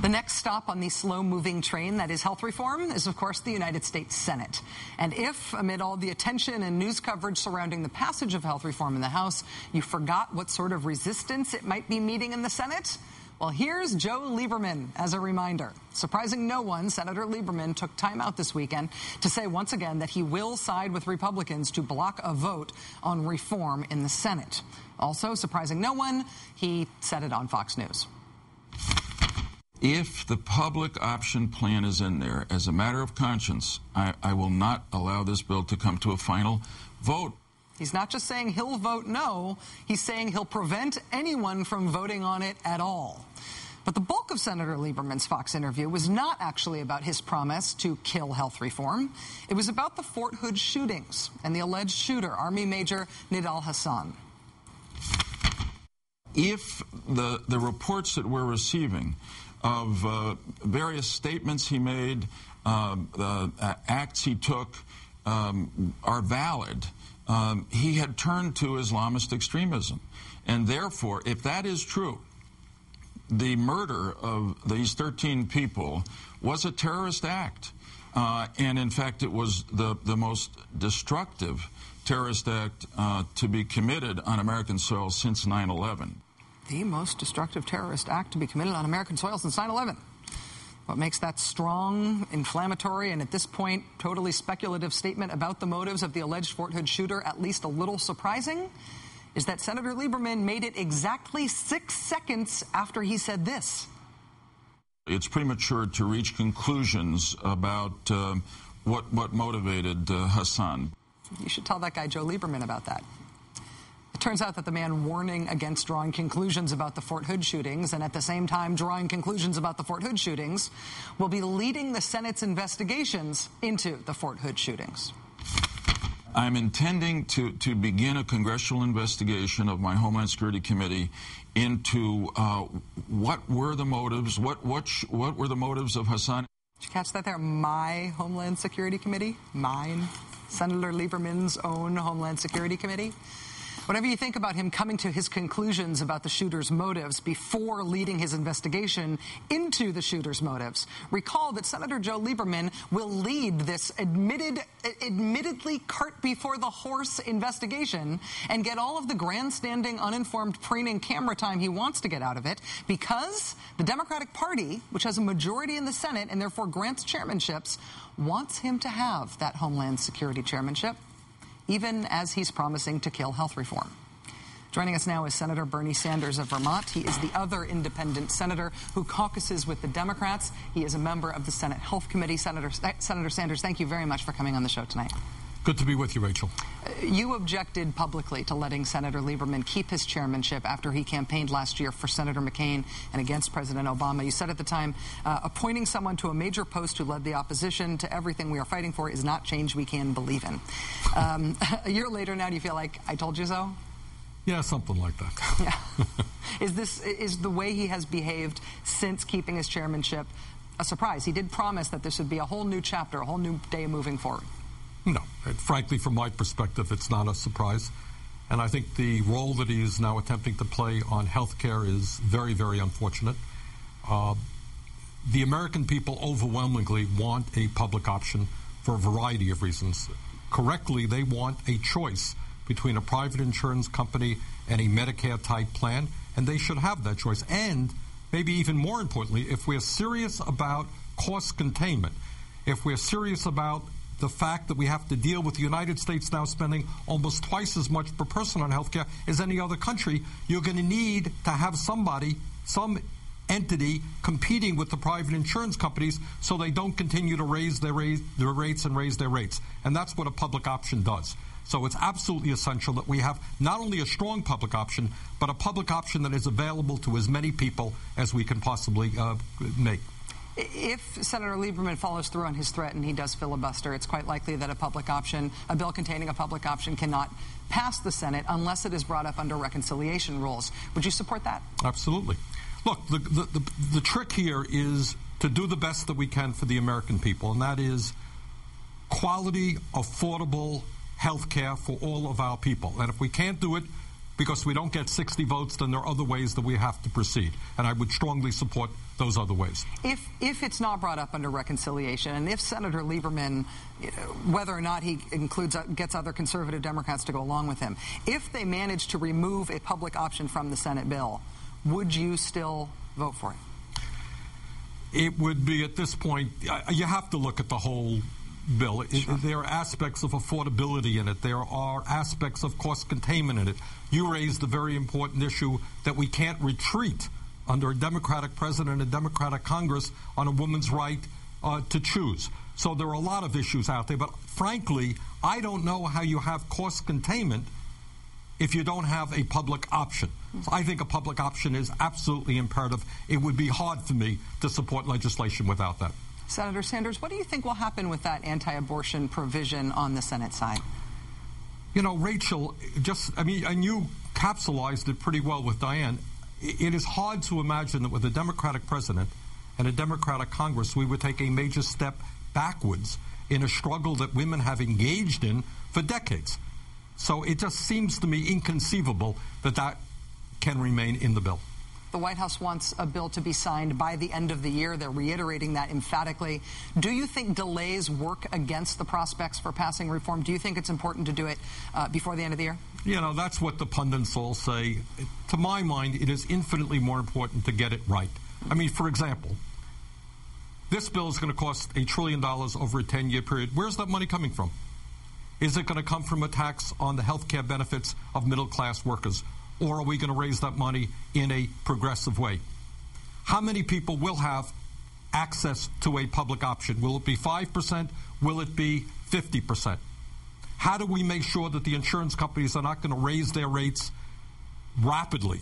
The next stop on the slow-moving train that is health reform is, of course, the United States Senate. And if, amid all the attention and news coverage surrounding the passage of health reform in the House, you forgot what sort of resistance it might be meeting in the Senate, well, here's Joe Lieberman as a reminder. Surprising no one, Senator Lieberman took time out this weekend to say once again that he will side with Republicans to block a vote on reform in the Senate. Also, surprising no one, he said it on Fox News. If the public option plan is in there, as a matter of conscience, I will not allow this bill to come to a final vote. He's not just saying he'll vote no, he's saying he'll prevent anyone from voting on it at all. But the bulk of Senator Lieberman's Fox interview was not actually about his promise to kill health reform. It was about the Fort Hood shootings and the alleged shooter, Army Major Nidal Hasan. If the reports that we're receiving of various statements he made, acts he took, are valid, he had turned to Islamist extremism. And therefore, if that is true, the murder of these 13 people was a terrorist act. And in fact, it was the most destructive terrorist act to be committed on American soil since 9/11. The most destructive terrorist act to be committed on American soil since 9/11. What makes that strong, inflammatory, and at this point totally speculative statement about the motives of the alleged Fort Hood shooter at least a little surprising is that Senator Lieberman made it exactly 6 seconds after he said this. It's premature to reach conclusions about what motivated Hasan. You should tell that guy Joe Lieberman about that. It turns out that the man warning against drawing conclusions about the Fort Hood shootings and at the same time drawing conclusions about the Fort Hood shootings will be leading the Senate's investigations into the Fort Hood shootings. I'm intending to begin a congressional investigation of my Homeland Security Committee into what were the motives, what were the motives of Hasan. Did you catch that there? My Homeland Security Committee? Mine? Senator Lieberman's own Homeland Security Committee? Whatever you think about him coming to his conclusions about the shooter's motives before leading his investigation into the shooter's motives, recall that Senator Joe Lieberman will lead this admittedly cart before the horse investigation and get all of the grandstanding, uninformed preening camera time he wants to get out of it because the Democratic Party, which has a majority in the Senate and therefore grants chairmanships, wants him to have that Homeland Security chairmanship, even as he's promising to kill health reform. Joining us now is Senator Bernie Sanders of Vermont. He is the other independent senator who caucuses with the Democrats. He is a member of the Senate Health Committee. Senator Sanders, thank you very much for coming on the show tonight. Good to be with you, Rachel. You objected publicly to letting Senator Lieberman keep his chairmanship after he campaigned last year for Senator McCain and against President Obama. You said at the time, appointing someone to a major post who led the opposition to everything we are fighting for is not change we can believe in. A year later now, do you feel like I told you so? Yeah, something like that. Yeah. Is the way he has behaved since keeping his chairmanship a surprise? He did promise that this would be a whole new chapter, a whole new day moving forward. No. Frankly, from my perspective, it's not a surprise. And I think the role that he is now attempting to play on health care is very, very unfortunate. The American people overwhelmingly want a public option for a variety of reasons. Correctly, they want a choice between a private insurance company and a Medicare-type plan, and they should have that choice. And maybe even more importantly, if we're serious about cost containment, if we're serious about the fact that we have to deal with the United States now spending almost twice as much per person on health care as any other country, you're going to need to have somebody, some entity competing with the private insurance companies so they don't continue to raise their rates. And that's what a public option does. So it's absolutely essential that we have not only a strong public option, but a public option that is available to as many people as we can possibly make. If Senator Lieberman follows through on his threat and he does filibuster, it's quite likely that a bill containing a public option cannot pass the Senate unless it is brought up under reconciliation rules. Would you support that? Absolutely. Look, the trick here is to do the best that we can for the American people, and that is quality, affordable health care for all of our people. And if we can't do it because we don't get 60 votes, then there are other ways that we have to proceed. And I would strongly support those other ways. If it's not brought up under reconciliation, and if Senator Lieberman, whether or not he gets other conservative Democrats to go along with him, if they manage to remove a public option from the Senate bill, would you still vote for it? It would be, at this point, you have to look at the whole bill. Sure. There are aspects of affordability in it. There are aspects of cost containment in it. You raised the very important issue that we can't retreat under a Democratic president and a Democratic Congress on a woman's right to choose. So there are a lot of issues out there. But frankly, I don't know how you have cost containment if you don't have a public option. So I think a public option is absolutely imperative. It would be hard for me to support legislation without that. Senator Sanders, what do you think will happen with that anti-abortion provision on the Senate side? You know, Rachel, and you capsulized it pretty well with Diane. It is hard to imagine that with a Democratic president and a Democratic Congress, we would take a major step backwards in a struggle that women have engaged in for decades. So it just seems to me inconceivable that that can remain in the bill. The White House wants a bill to be signed by the end of the year. They're reiterating that emphatically. Do you think delays work against the prospects for passing reform? Do you think it's important to do it before the end of the year? You know, that's what the pundits all say. To my mind, it is infinitely more important to get it right. I mean, for example, this bill is going to cost $1 trillion over a 10-year period. Where's that money coming from? Is it going to come from a tax on the health care benefits of middle-class workers? Or are we going to raise that money in a progressive way? How many people will have access to a public option? Will it be 5%? Will it be 50%? How do we make sure that the insurance companies are not going to raise their rates rapidly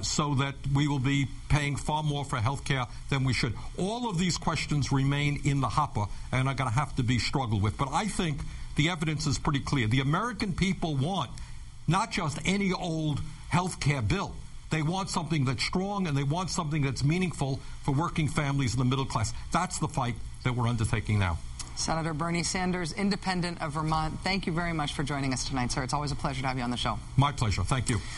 so that we will be paying far more for health care than we should? All of these questions remain in the hopper and are going to have to be struggled with. But I think the evidence is pretty clear. The American people want not just any old health care bill. They want something that's strong, and they want something that's meaningful for working families in the middle class. That's the fight that we're undertaking now. Senator Bernie Sanders, independent of Vermont, thank you very much for joining us tonight, sir. It's always a pleasure to have you on the show. My pleasure. Thank you.